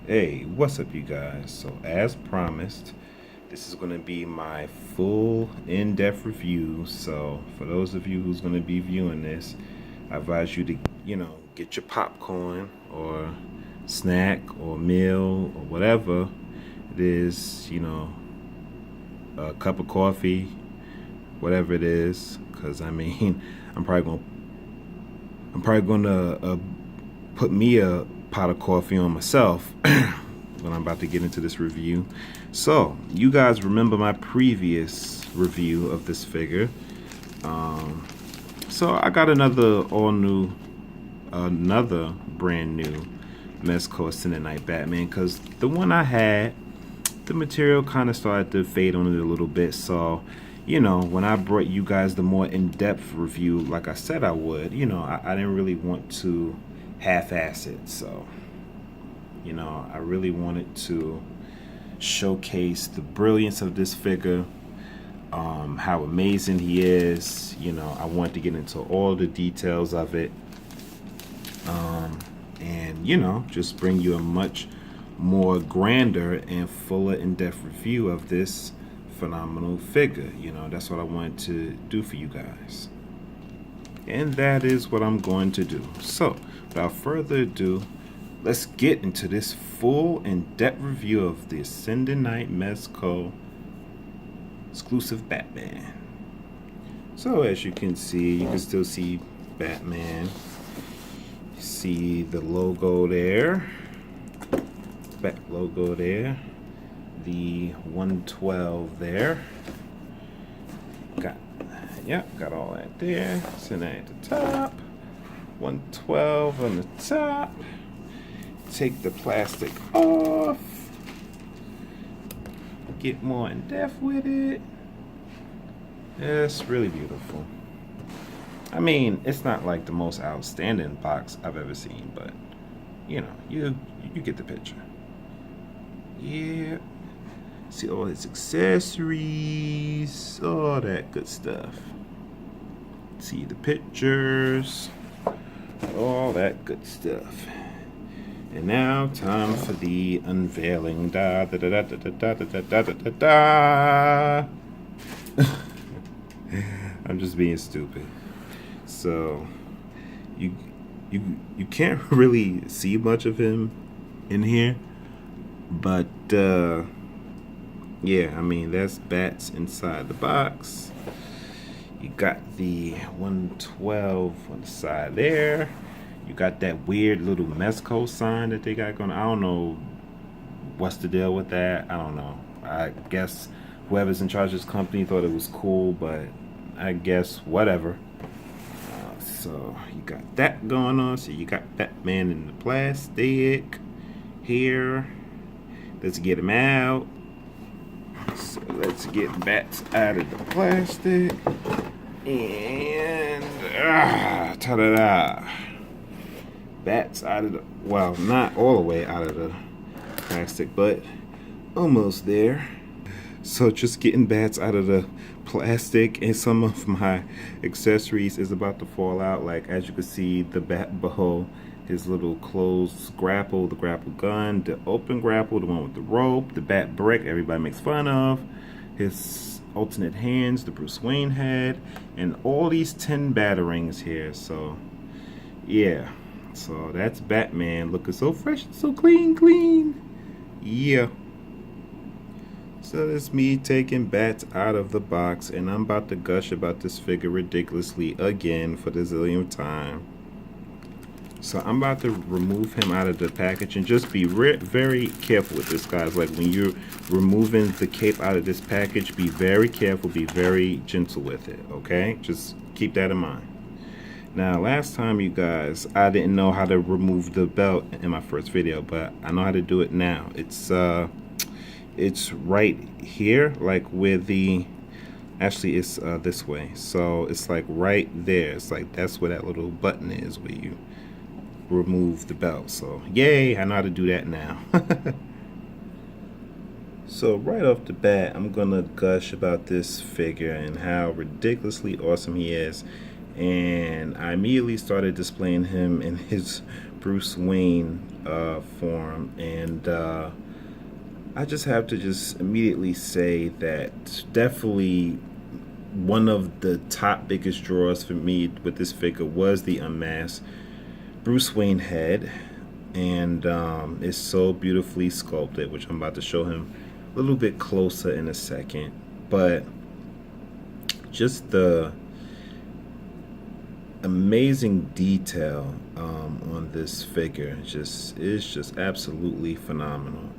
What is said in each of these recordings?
Hey, what's up, you guys? So, as promised, this is going to be my full in-depth review. So, for those of you who's going to be viewing this, I advise you to, get your popcorn or snack or meal or whatever it is, a cup of coffee, whatever it is, because I mean, I'm probably going, I'm probably going to put me a pot of coffee on myself when I'm about to get into this review. So, you guys remember my previous review of this figure. So I got another brand new Mezco Ascendant Knight Batman, because the one I had, the material kind of started to fade on it a little bit. So, when I brought you guys the more in-depth review, like I said I would, I didn't really want to half-ass it. So, I really wanted to showcase the brilliance of this figure, how amazing he is. I wanted to get into all the details of it, and just bring you a much more grander and fuller in-depth review of this phenomenal figure. That's what I wanted to do for you guys, and that is what I'm going to do. So without further ado, let's get into this full in-depth review of the Ascendant Knight Mezco exclusive Batman. So as you can see, you can still see Batman. You see the logo there, Bat logo there, the 112 there. Got all that there. Send that at the top. 112 on the top. Take the plastic off. Get more in depth with it. It's really beautiful. I mean, it's not like the most outstanding box I've ever seen, but you get the picture. Yeah. See all its accessories, all that good stuff. See the pictures, all that good stuff. And now, time for the unveiling. Da da da da da da da da da da da. I'm just being stupid. So, you can't really see much of him in here, but yeah, I mean, that's bats inside the box. You got the 112 on the side there. You got that weird little Mezco sign that they got going. I don't know what's the deal with that. I don't know. I guess whoever's in charge of this company thought it was cool, but I guess whatever. So you got that going on. So you got Batman in the plastic here. Let's get him out. So let's get bats out of the plastic. And ta-da-da. Bats out of the, well, not all the way out of the plastic, but almost there. So just getting bats out of the plastic, and some of my accessories is about to fall out. Like, as you can see, the bat bow, his little closed grapple, the grapple gun, the open grapple, the one with the rope, the bat brick everybody makes fun of, his alternate hands, the Bruce Wayne head, and all these 10 batarangs here. So yeah, so that's Batman looking so fresh and so clean. Yeah. So that's me taking bats out of the box, and I'm about to gush about this figure ridiculously again for the zillionth time. So I'm about to remove him out of the package, and just be very careful with this, guys. Like, when you're removing the cape out of this package, be very careful, be very gentle with it, okay? Just keep that in mind. Now, last time, you guys, I didn't know how to remove the belt in my first video, but I know how to do it now. It's right here, like where the, actually it's this way. So it's like right there. It's like that's where that little button is where you remove the belt. So yay, I know how to do that now. So right off the bat, I'm gonna gush about this figure and how ridiculously awesome he is. And I immediately started displaying him in his Bruce Wayne form, and I just have to just immediately say that definitely one of the top biggest draws for me with this figure was the unmasked Bruce Wayne head, and it's so beautifully sculpted, which I'm about to show him a little bit closer in a second. But just the amazing detail on this figure is just absolutely phenomenal.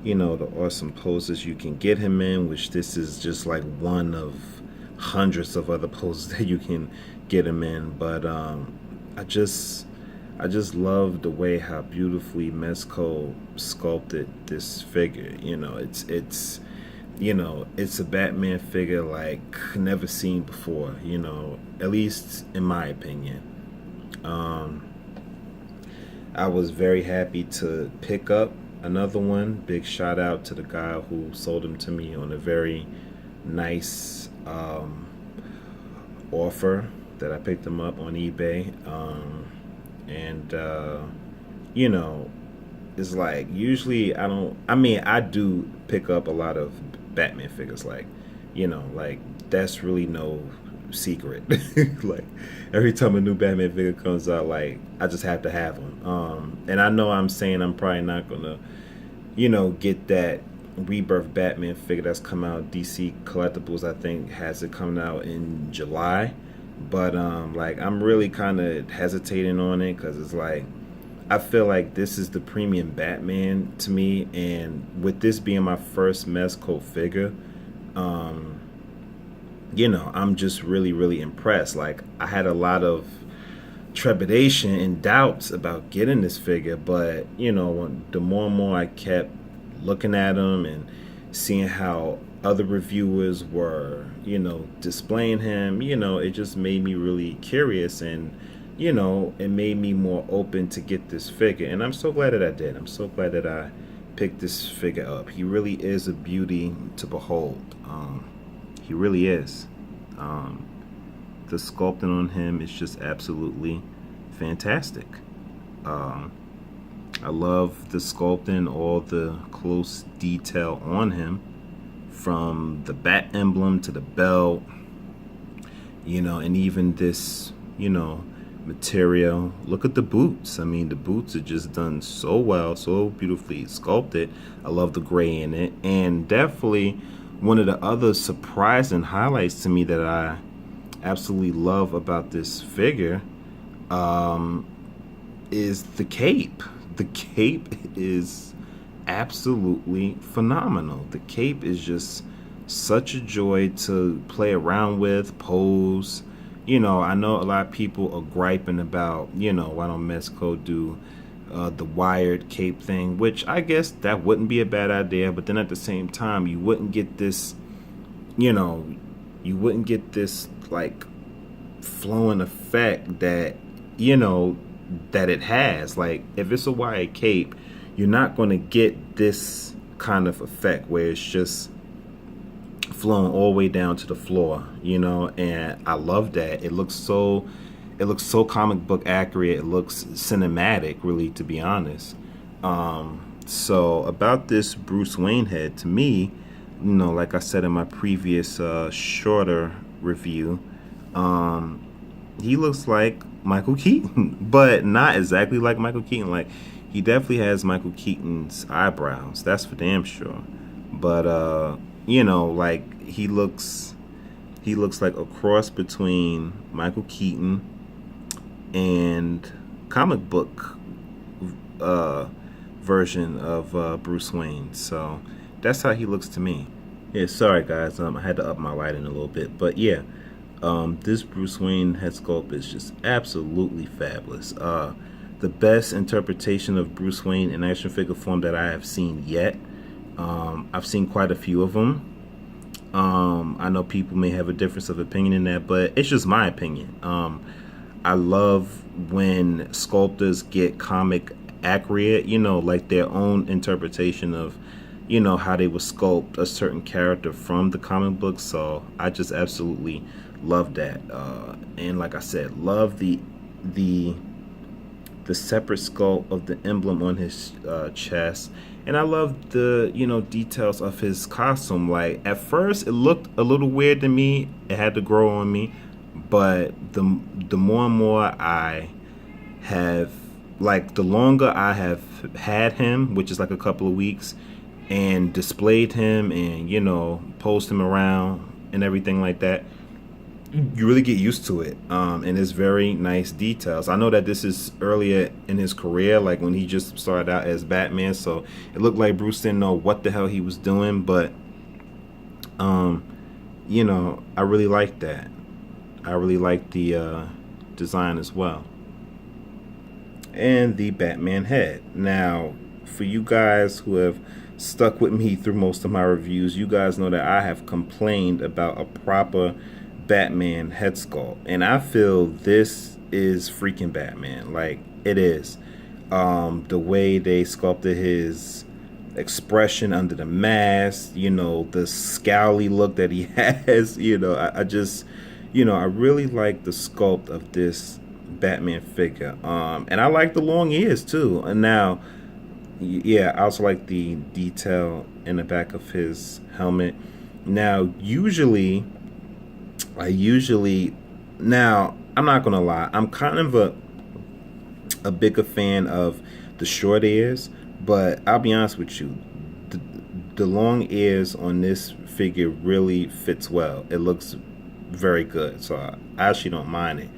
The awesome poses you can get him in, which this is just like one of hundreds of other poses that you can get him in. But I just love the way how beautifully Mezco sculpted this figure. It's a Batman figure like never seen before, at least in my opinion. I was very happy to pick up another one. Big shout out to the guy who sold him to me on a very nice offer that I picked him up on eBay. And it's like usually I do pick up a lot of Batman figures, like that's really no secret. Like every time a new Batman figure comes out, like I just have to have one. And I know I'm saying I'm probably not gonna get that Rebirth Batman figure that's come out. DC Collectibles I think has it coming out in July, but like I'm really kind of hesitating on it because it's like I feel like this is the premium Batman to me, and with this being my first Mezco figure, I'm just really, really impressed. Like I had a lot of trepidation and doubts about getting this figure, but the more and more I kept looking at him and seeing how other reviewers were, displaying him, it just made me really curious, and it made me more open to get this figure. And I'm so glad that I did. I'm so glad that I picked this figure up. He really is a beauty to behold. He really is. The sculpting on him is just absolutely fantastic. I love the sculpting, all the close detail on him, from the bat emblem to the belt, and even this, material. Look at the boots. I mean, the boots are just done so well, so beautifully sculpted. I love the gray in it. And definitely one of the other surprising highlights to me that I absolutely love about this figure is the cape. The cape is absolutely phenomenal. The cape is just such a joy to play around with, pose. I know a lot of people are griping about, why don't Mezco do the wired cape thing, which I guess that wouldn't be a bad idea, but then at the same time, you wouldn't get this, like flowing effect that, that it has. Like if it's a wired cape, you're not going to get this kind of effect where it's just flowing all the way down to the floor, and I love that. It looks so comic book accurate. It looks cinematic, really, to be honest. So about this Bruce Wayne head, to me, like I said in my previous shorter review, he looks like Michael Keaton, but not exactly like Michael Keaton. Like he definitely has Michael Keaton's eyebrows, that's for damn sure. But like he looks like a cross between Michael Keaton and comic book version of Bruce Wayne. So that's how he looks to me. Yeah, sorry guys, I had to up my lighting a little bit, but yeah, this Bruce Wayne head sculpt is just absolutely fabulous. The best interpretation of Bruce Wayne in action figure form that I have seen yet. I've seen quite a few of them. I know people may have a difference of opinion in that, but it's just my opinion. I love when sculptors get comic accurate, like their own interpretation of, how they would sculpt a certain character from the comic book. So I just absolutely love that. And like I said, love the the separate sculpt of the emblem on his chest. And I love the, details of his costume. Like, at first, it looked a little weird to me. It had to grow on me. But the more and more I have, like, the longer I have had him, which is like a couple of weeks, and displayed him and, posed him around and everything like that, you really get used to it, and it's very nice details. I know that this is earlier in his career, like when he just started out as Batman, so it looked like Bruce didn't know what the hell he was doing, but I really like that. I really like the design as well. And the Batman head. Now, for you guys who have stuck with me through most of my reviews, you guys know that I have complained about a proper Batman head sculpt, and I feel this is freaking Batman. Like, it is. The way they sculpted his expression under the mask, the scowly look that he has, I just, I really like the sculpt of this Batman figure. And I like the long ears too. And now, yeah, I also like the detail in the back of his helmet. Now, now, I'm not gonna lie, I'm kind of a bigger fan of the short ears, but I'll be honest with you, the long ears on this figure really fits well. It looks very good, so I actually don't mind it.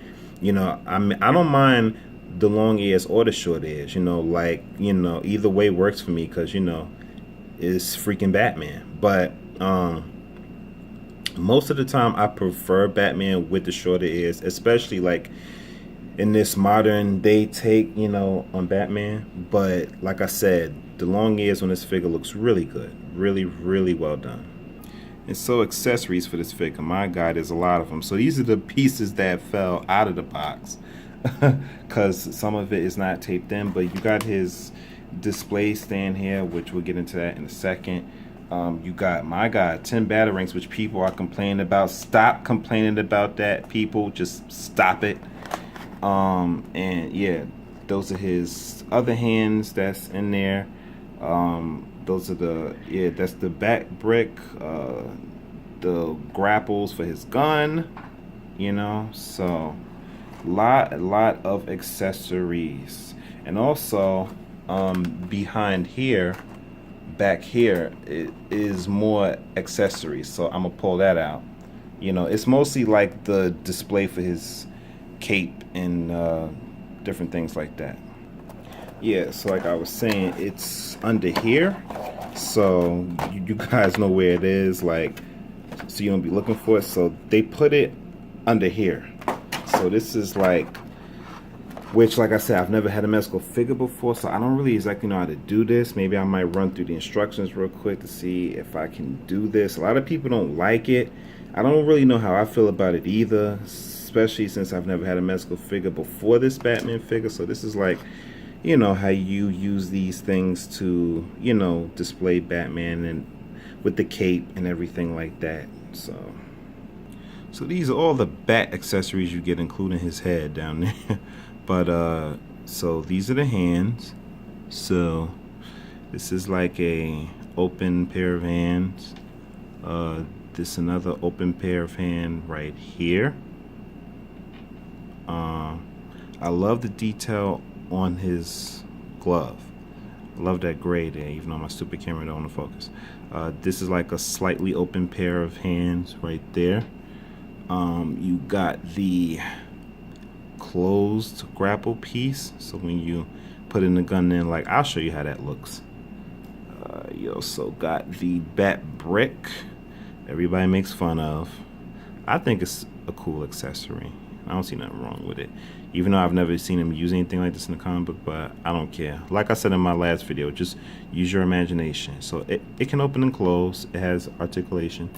I don't mind the long ears or the short ears. Either way works for me, because it's freaking Batman. But most of the time I prefer Batman with the shorter ears, especially like in this modern day take, on Batman. But like I said, the long ears on this figure looks really good. Really, really well done. And so accessories for this figure, my God, there's a lot of them. So these are the pieces that fell out of the box, because some of it is not taped in. But you got his display stand here, which we'll get into that in a second. You got, my God, 10 batarangs, which people are complaining about. Stop complaining about that, people. Just stop it. And yeah, those are his other hands that's in there. Those are that's the back brick, the grapples for his gun, so lot of accessories. And also, behind here, back here, it is more accessories, so I'm gonna pull that out. It's mostly like the display for his cape and different things like that. Yeah, so like I was saying, it's under here, so you guys know where it is, like, so you don't be looking for it. So they put it under here. So this is like, which, like I said, I've never had a Mezco figure before, so I don't really exactly know how to do this. Maybe I might run through the instructions real quick to see if I can do this. A lot of people don't like it. I don't really know how I feel about it either, especially since I've never had a Mezco figure before this Batman figure. So this is like, how you use these things to, display Batman and with the cape and everything like that. So these are all the bat accessories you get, including his head down there. But so these are the hands. So this is like a open pair of hands. This another open pair of hand right here. I love the detail on his glove. I love that gray there, even though my stupid camera don't want to focus. This is like a slightly open pair of hands right there. You got the closed grapple piece, so when you put in the gun in, like, I'll show you how that looks. You also got the bat brick everybody makes fun of. I think it's a cool accessory. I don't see nothing wrong with it, even though I've never seen him use anything like this in the comic book, but I don't care. Like I said in my last video, just use your imagination. So it can open and close. It has articulation.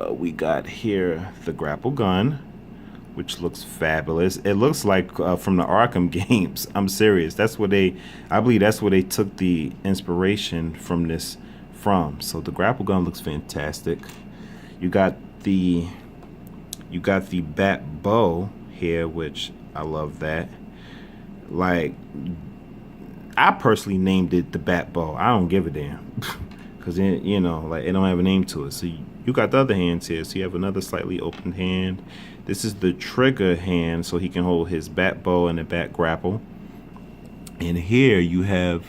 We got here the grapple gun, which looks fabulous. It looks like from the Arkham games. I'm serious. I believe that's where they took the inspiration from this from. So the grapple gun looks fantastic. You got the bat bow here, which I love that. Like, I personally named it the bat ball. I don't give a damn. Because, you know, like, it don't have a name to it. So you got the other hands here. So you have another slightly open hand. This is the trigger hand, so he can hold his bat bow and the bat grapple. And here you have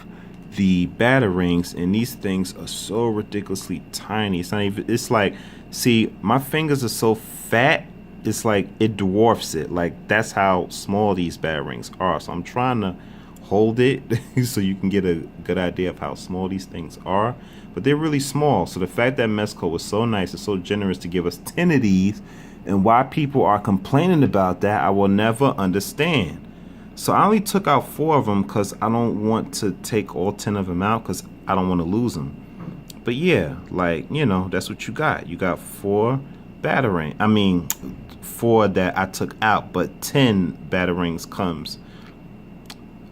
the batarangs, and these things are so ridiculously tiny. It's not even, it's like, see, my fingers are so fat, it's like it dwarfs it. Like, that's how small these batarangs are. So I'm trying to hold it so you can get a good idea of how small these things are, but they're really small. So the fact that Mezco was so nice and so generous to give us 10 of these, and why people are complaining about that, I will never understand. So I only took out 4 of them because I don't want to take all 10 of them out because I don't want to lose them. But yeah, like, you know, that's what you got. You got 4 batarang. I mean, 4 that I took out, but 10 batarangs comes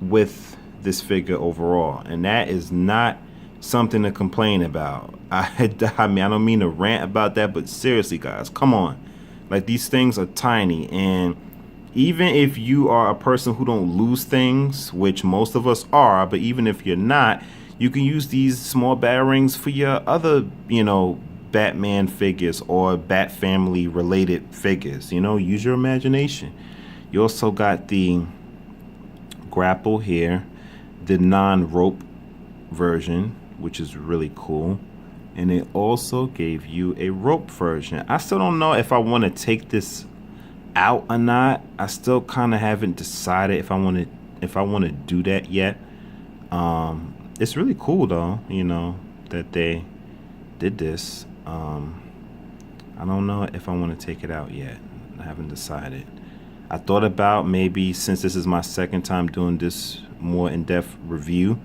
with this figure overall, and that is not something to complain about. I mean, I don't mean to rant about that, but seriously, guys, come on. Like, these things are tiny, and even if you are a person who don't lose things, which most of us are, but even if you're not, you can use these small batarangs for your other, you know, Batman figures or Bat family related figures. You know, use your imagination. You also got the grapple here, the non-rope version, which is really cool. And it also gave you a rope version. I still don't know if I want to take this out or not. I still kind of haven't decided if I want to do that yet. It's really cool though, you know, that they did this. I don't know if I want to take it out yet. I haven't decided. I thought about maybe, since this is my second time doing this more in-depth review,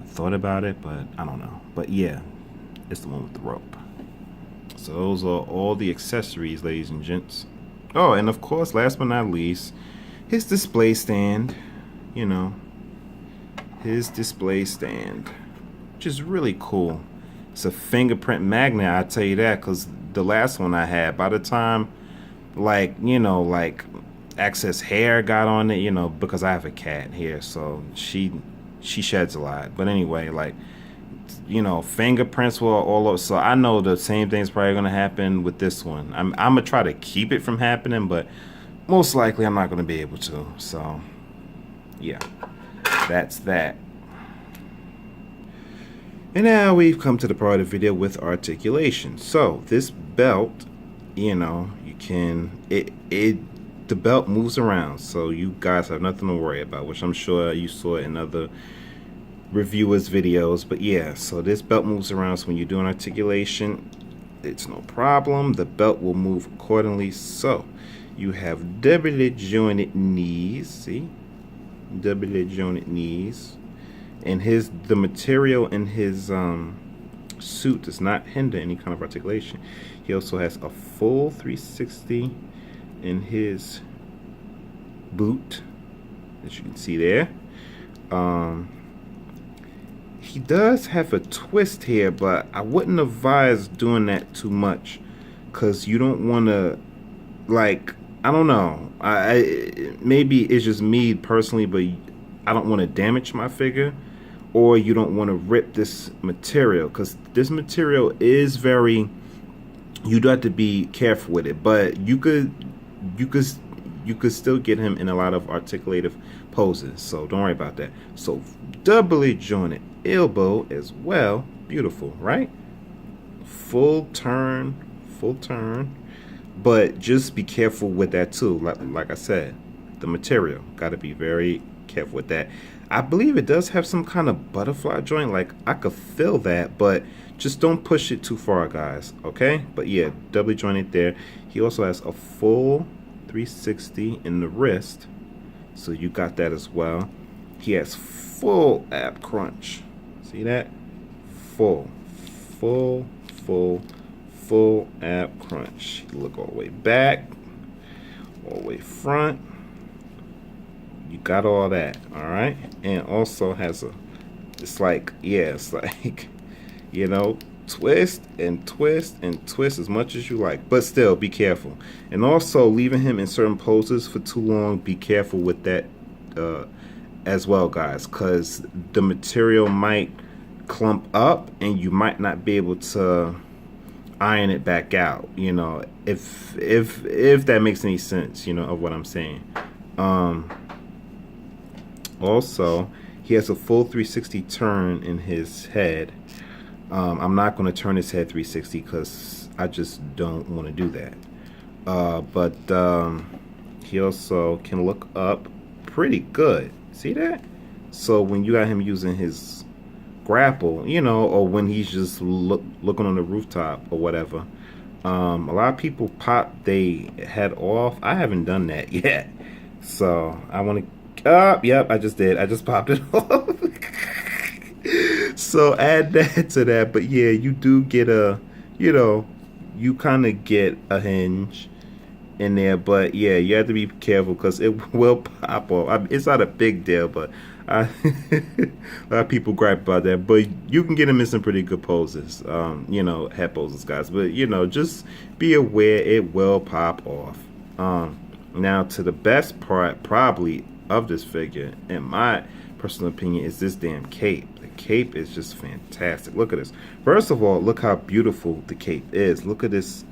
I thought about it, but I don't know. But yeah, it's the one with the rope. So those are all the accessories, ladies and gents. Oh, and of course, last but not least, his display stand. You know, his display stand, which is really cool. It's a fingerprint magnet, I tell you that, because the last one I had, by the time, like, you know, like, excess hair got on it, you know, because I have a cat here, so she sheds a lot. But anyway, like, you know, fingerprints were all over, so I know the same thing's probably gonna happen with this one. I'm gonna try to keep it from happening, but most likely I'm not gonna be able to. So yeah, that's that. And now we've come to the part of the video with articulation. So this belt, you know, you can, the belt moves around, so you guys have nothing to worry about, which I'm sure you saw in other reviewers videos. But yeah, so this belt moves around, so when you're doing articulation, it's no problem. The belt will move accordingly. So you have doubly jointed knees, see, doubly jointed knees, and the material in his suit does not hinder any kind of articulation. He also has a full 360 in his boot, as you can see there. He does have a twist here, but I wouldn't advise doing that too much, because you don't want to, like, I don't know, maybe it's just me personally, but I don't want to damage my figure, or you don't want to rip this material, because this material is very, you do have to be careful with it, but you could still get him in a lot of articulative poses, so don't worry about that. So doubly jointed elbow as well, beautiful, right? Full turn, but just be careful with that too. Like I said, the material, got to be very careful with that. I believe it does have some kind of butterfly joint, like I could feel that, but just don't push it too far, guys, okay? But yeah, doubly jointed there. He also has a full 360 in the wrist, so you got that as well. He has full ab crunch, see that? Full ab crunch. Look all the way back, all the way front. You got all that, all right? And also has it's like, yeah, it's like, you know, twist and twist and twist as much as you like, but still be careful. And also leaving him in certain poses for too long, be careful with that as well, guys, because the material might clump up and you might not be able to iron it back out, you know, if that makes any sense, you know, of what I'm saying. um Also, he has a full 360 turn in his head. I'm not going to turn his head 360 because I just don't want to do that. But he also can look up pretty good. See that? So when you got him using his grapple, you know, or when he's just looking on the rooftop or whatever, a lot of people pop they head off. I haven't done that yet, so I want to. Yep, I just did. I just popped it off. So add that to that. But yeah, you do get a, you know, you kind of get a hinge in there. But yeah, you have to be careful because it will pop off. I mean, it's not a big deal, but a lot of people gripe about that. But you can get them in some pretty good poses, you know, head poses, guys. But you know, just be aware it will pop off. Now to the best part, probably of this figure, in my personal opinion, is this damn cape. The cape is just fantastic. Look at this. First of all, look how beautiful the cape is. Look at this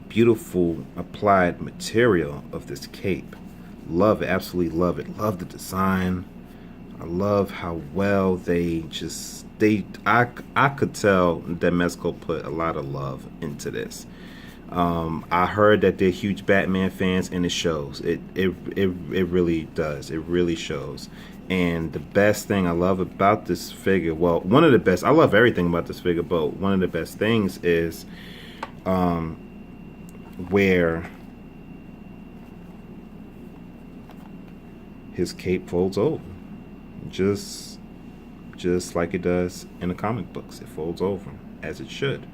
beautiful applied material of this cape. Love it, absolutely love it. Love the design. I love how well I could tell that Mezco put a lot of love into this. I heard that they're huge Batman fans, and it shows. It really does. It really shows. And the best thing I love about this figure, well, one of the best, I love everything about this figure, but one of the best things is where his cape folds over. Just like it does in the comic books. It folds over, as it should.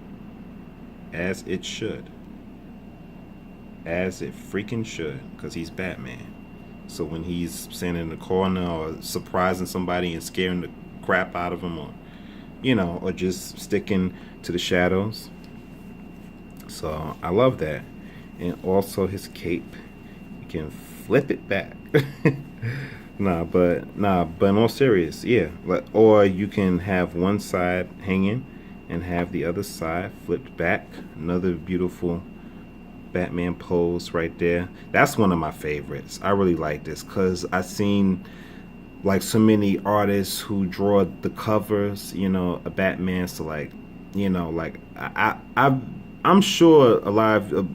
As it should. As it freaking should, because he's Batman. So when he's standing in the corner or surprising somebody and scaring the crap out of them, or you know, or just sticking to the shadows. So I love that. And also his cape, you can flip it back. But in all serious, yeah. Or you can have one side hanging and have the other side flipped back. Another beautiful Batman pose right there. That's one of my favorites. I really like this because I've seen like so many artists who draw the covers, you know, a Batman. So like, you know, like I'm sure a lot of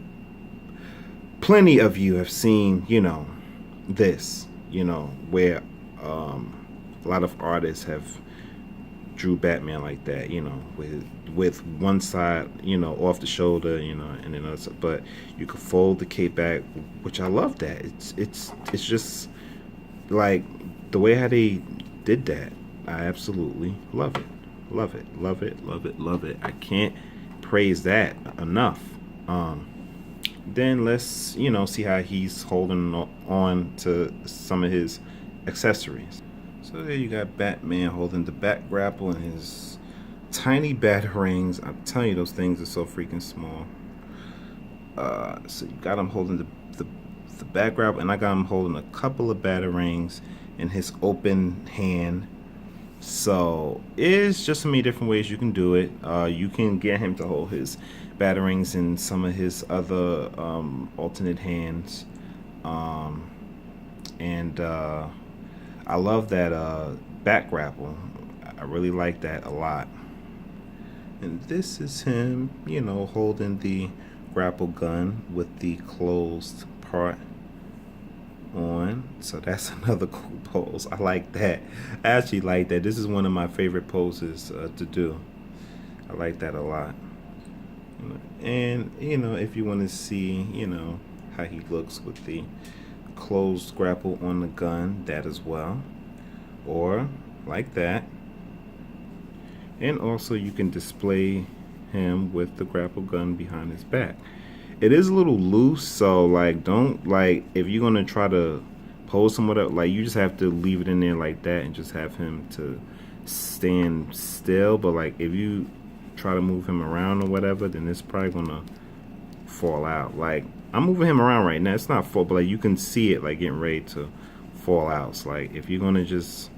plenty of you have seen, you know, this, you know, where a lot of artists have drew Batman like that, you know, with one side, you know, off the shoulder, you know, and then other side. But you could fold the cape back, which I love that. It's just like the way how they did that. I absolutely love it. Love it. Love it. Love it. Love it. I can't praise that enough. Then let's, you know, see how he's holding on to some of his accessories. So there you got Batman holding the bat grapple and his tiny batarangs. I'm telling you, those things are so freaking small. So you got him holding the bat grapple, and I got him holding a couple of batarangs in his open hand. So it's just so many different ways you can do it. You can get him to hold his batarangs in some of his other alternate hands. I love that back grapple. I really like that a lot. And this is him, you know, holding the grapple gun with the closed part on. So that's another cool pose. I like that. I actually like that. This is one of my favorite poses to do. I like that a lot. And, you know, if you want to see, you know, how he looks with the closed grapple on the gun, that as well. Or like that. And also you can display him with the grapple gun behind his back. It is a little loose, so like don't, like, if you're gonna try to pose somewhat up, like you just have to leave it in there like that and just have him to stand still. But like if you try to move him around or whatever, then it's probably gonna fall out. Like I'm moving him around right now, it's not full, but like you can see it like getting ready to fallouts. Like, if you're gonna just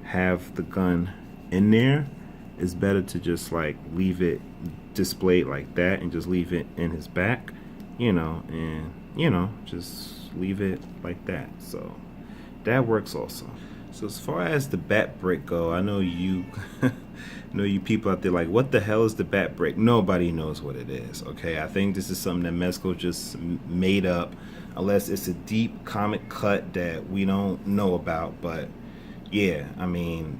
have the gun in there, it's better to just like leave it displayed like that and just leave it in his back, and just leave it like that. So that works also. So as far as the bat brick go, I know you know you people out there like, what the hell is the bat brick? Nobody knows what it is. Okay, I think this is something that Mezco just made up, unless it's a deep comic cut that we don't know about. But yeah, I mean,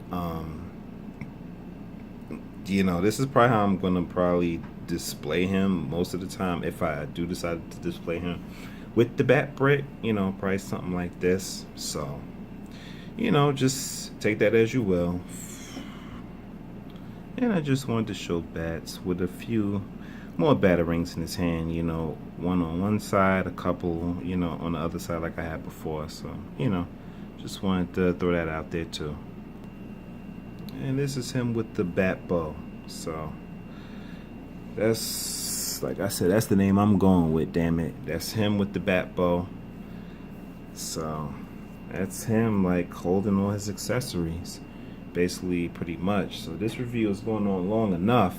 this is probably how I'm gonna probably display him most of the time, if I do decide to display him with the bat brick. Probably something like this. So just take that as you will. And I just wanted to show bats with a few more batarangs in his hand, one on one side, a couple, on the other side like I had before. So, just wanted to throw that out there too. And this is him with the bat bow. So, that's, like I said, that's the name I'm going with, damn it. That's him with the bat bow. So, that's him like holding all his accessories, basically, pretty much. So this review is going on long enough,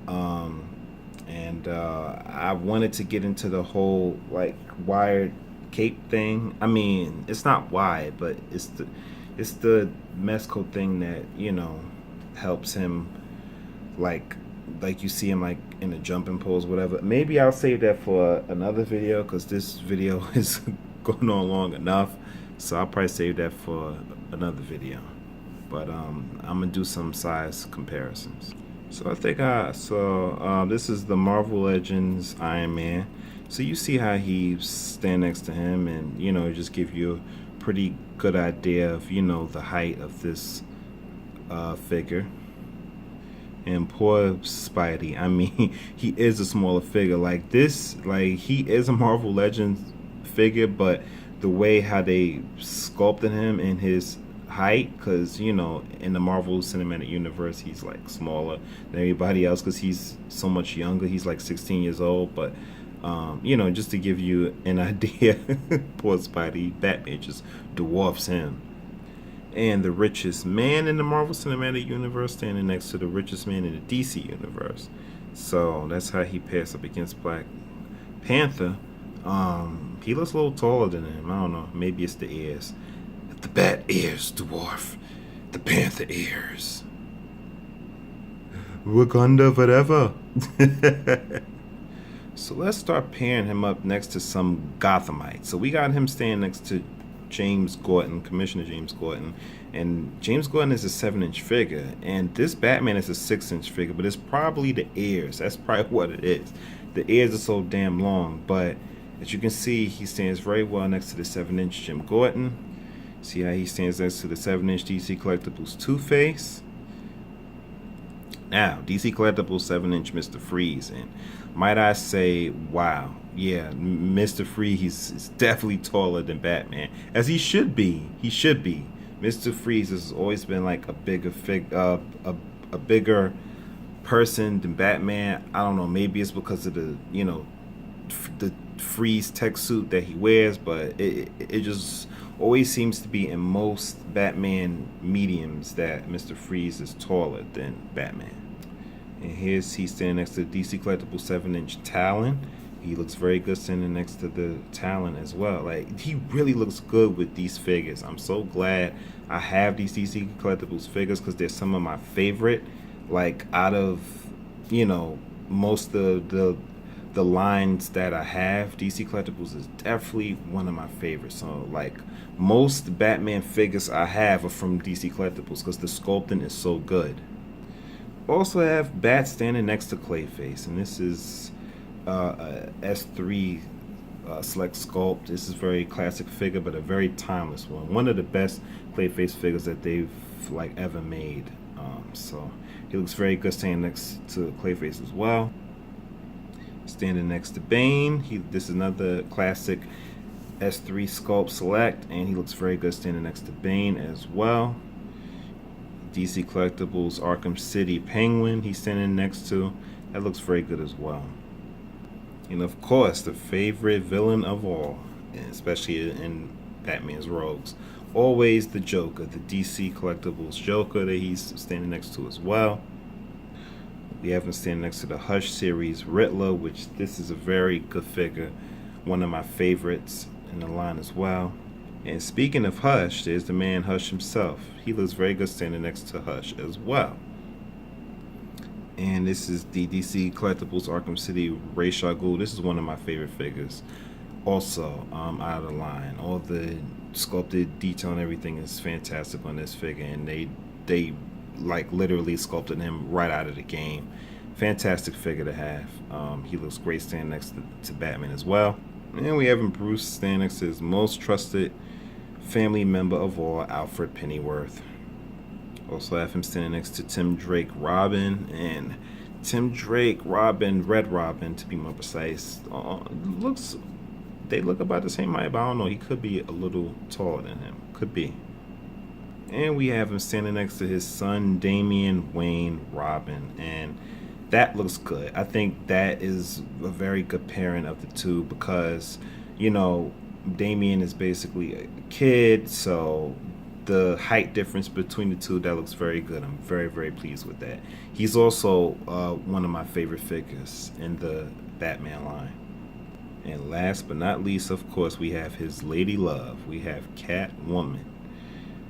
and I wanted to get into the whole like wired cape thing. I mean, it's not wired, but it's the Mezco thing that helps him, like you see him like in a jumping pose, whatever. Maybe I'll save that for another video, because this video is going on long enough. So I'll probably save that for another video. But I'm gonna do some size comparisons. So I think this is the Marvel Legends Iron Man. So you see how he stand next to him, and just give you a pretty good idea of the height of this figure. And poor Spidey, I mean, he is a smaller figure. Like this, like he is a Marvel Legends figure, but the way how they sculpted him in his height, because in the Marvel Cinematic Universe he's like smaller than everybody else because he's so much younger. He's like 16 years old. But just to give you an idea, poor Spidey, Batman just dwarfs him. And the richest man in the Marvel Cinematic Universe standing next to the richest man in the DC Universe. So that's how he pairs up against Black Panther. He looks a little taller than him. I don't know. Maybe it's the ears. The bat ears dwarf the panther ears. Wakanda forever. So let's start pairing him up next to some Gothamites. So we got him standing next to James Gordon, Commissioner James Gordon. And James Gordon is a 7-inch figure. And this Batman is a 6-inch figure. But it's probably the ears. That's probably what it is. The ears are so damn long. But as you can see, he stands very well next to the 7-inch Jim Gordon. See how he stands next to the 7-inch DC Collectibles Two-Face. Now, DC Collectibles 7-inch Mr. Freeze. And might I say, wow. Yeah, Mr. Freeze is definitely taller than Batman. As he should be. He should be. Mr. Freeze has always been like a bigger bigger person than Batman. I don't know, maybe it's because of the the Freeze tech suit that he wears, but it just always seems to be in most Batman mediums that Mr. Freeze is taller than Batman. And he's standing next to the DC Collectible 7-inch Talon. He looks very good standing next to the Talon as well. Like, he really looks good with these figures. I'm so glad I have these DC Collectibles figures, because they're some of my favorite. Like, out of most of the lines that I have, DC Collectibles is definitely one of my favorites. So like, most Batman figures I have are from DC Collectibles because the sculpting is so good. Also have Bat standing next to Clayface, and this is a S3 select sculpt. This is a very classic figure, but a very timeless one. One of the best Clayface figures that they've like ever made. So he looks very good standing next to Clayface as well. Standing next to Bane, this is another classic S3 sculpt select, and he looks very good standing next to Bane as well. DC Collectibles Arkham City Penguin, he's standing next to. That looks very good as well. And of course, the favorite villain of all, especially in Batman's rogues, always the Joker, the DC Collectibles Joker that he's standing next to as well. We have him standing next to the Hush series Riddler, which this is a very good figure, one of my favorites in the line as well. And speaking of Hush, there's the man Hush himself. He looks very good standing next to Hush as well. And this is the DC Collectibles Arkham City Ra's al Ghul. This is one of my favorite figures. Also, out of the line. All the sculpted detail and everything is fantastic on this figure, and they like literally sculpted him right out of the game. Fantastic figure to have. He looks great standing next to Batman as well. And we have Bruce standing next to his most trusted family member of all, Alfred Pennyworth. Also have him standing next to Tim Drake Robin, and Tim Drake Robin, Red Robin to be more precise. They look about the same height, but I don't know. He could be a little taller than him. Could be. And we have him standing next to his son, Damian Wayne Robin. And that looks good. I think that is a very good pairing of the two because, Damian is basically a kid. So the height difference between the two, that looks very good. I'm very, very pleased with that. He's also one of my favorite figures in the Batman line. And last but not least, of course, we have his lady love. We have Catwoman.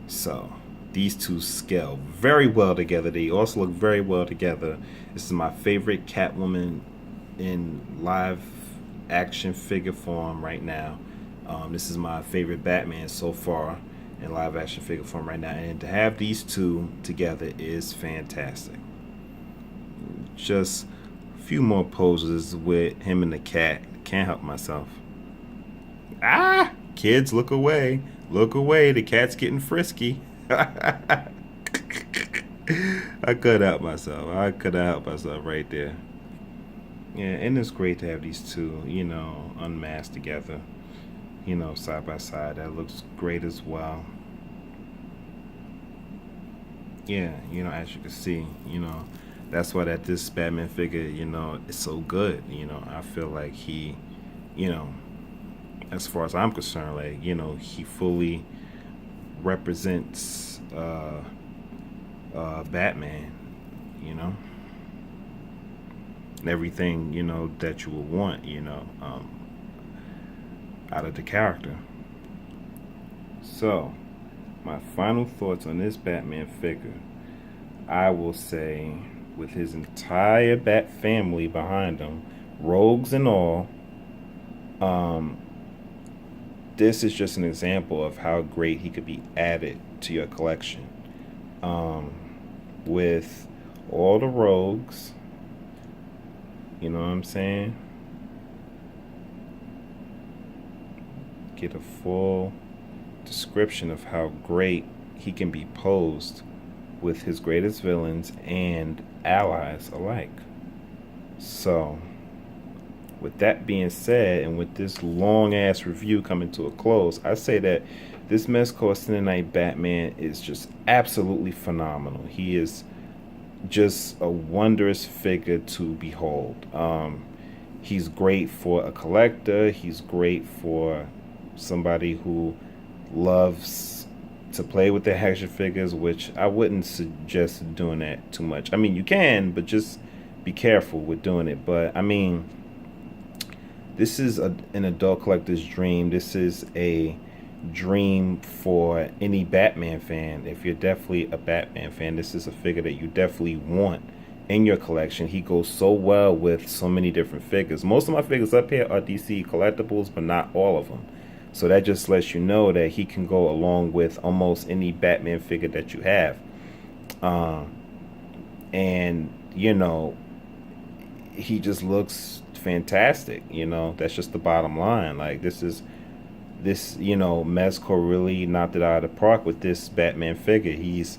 So these two scale very well together. They also look very well together. This is my favorite Catwoman in live action figure form right now. This is my favorite Batman so far in live action figure form right now. And to have these two together is fantastic. Just a few more poses with him and the cat. Can't help myself. Kids, look away. Look away. The cat's getting frisky. I could help myself. I could have helped myself right there. Yeah, and it's great to have these two, unmasked together, side by side. That looks great as well. Yeah, as you can see, that's why this Batman figure, is so good. I feel like he, as far as I'm concerned, like, he fully represents Batman, and everything, that you would want, out of the character. So, my final thoughts on this Batman figure, I will say, with his entire Bat family behind him, rogues and all, this is just an example of how great he could be added to your collection. With all the rogues, you know what I'm saying? Get a full description of how great he can be posed with his greatest villains and allies alike. So, with that being said, and with this long ass review coming to a close, I say that this Mezco Extended Night Batman is just absolutely phenomenal. He is just a wondrous figure to behold. He's great for a collector. He's great for somebody who loves to play with their action figures, which I wouldn't suggest doing that too much. I mean, you can, but just be careful with doing it. But I mean, this is an adult collector's dream. This is a dream for any Batman fan. If you're definitely a Batman fan, this is a figure that you definitely want in your collection. He goes so well with so many different figures. Most of my figures up here are DC collectibles, but not all of them. So that just lets you know that he can go along with almost any Batman figure that you have. And, he just looks fantastic. That's just the bottom line. Like, this, Mezco really knocked it out of the park with this Batman figure. He's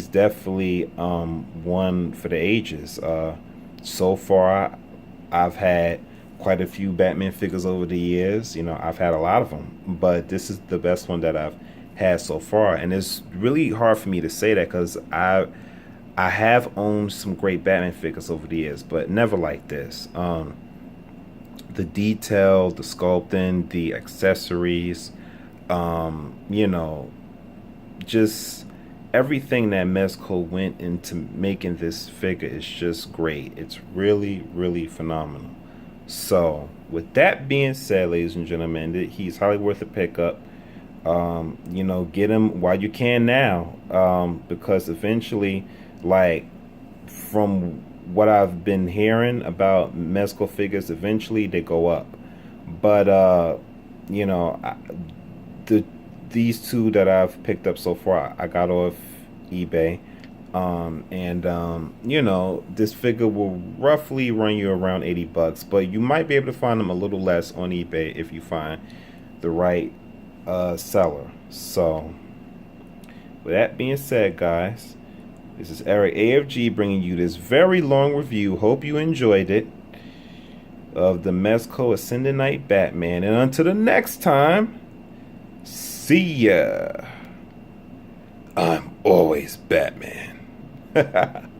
definitely one for the ages. So far, I've had quite a few Batman figures over the years. I've had a lot of them, but this is the best one that I've had so far. And it's really hard for me to say that because I have owned some great Batman figures over the years, but never like this. The detail, the sculpting, the accessories, You know, just everything that Mezco went into making this figure is just great. It's really, really phenomenal. So, with that being said, ladies and gentlemen, he's highly worth a pickup. You know, get him while you can now, because eventually, like, from what I've been hearing about Mezco figures, eventually they go up. But you know, the these two that I've picked up so far, I got off eBay. And you know, this figure will roughly run you around $80, but you might be able to find them a little less on eBay if you find the right seller. So, with that being said, guys, this is Eric AFG bringing you this very long review. Hope you enjoyed it of the Mezco Ascending Knight Batman. And until the next time, see ya. I'm always Batman.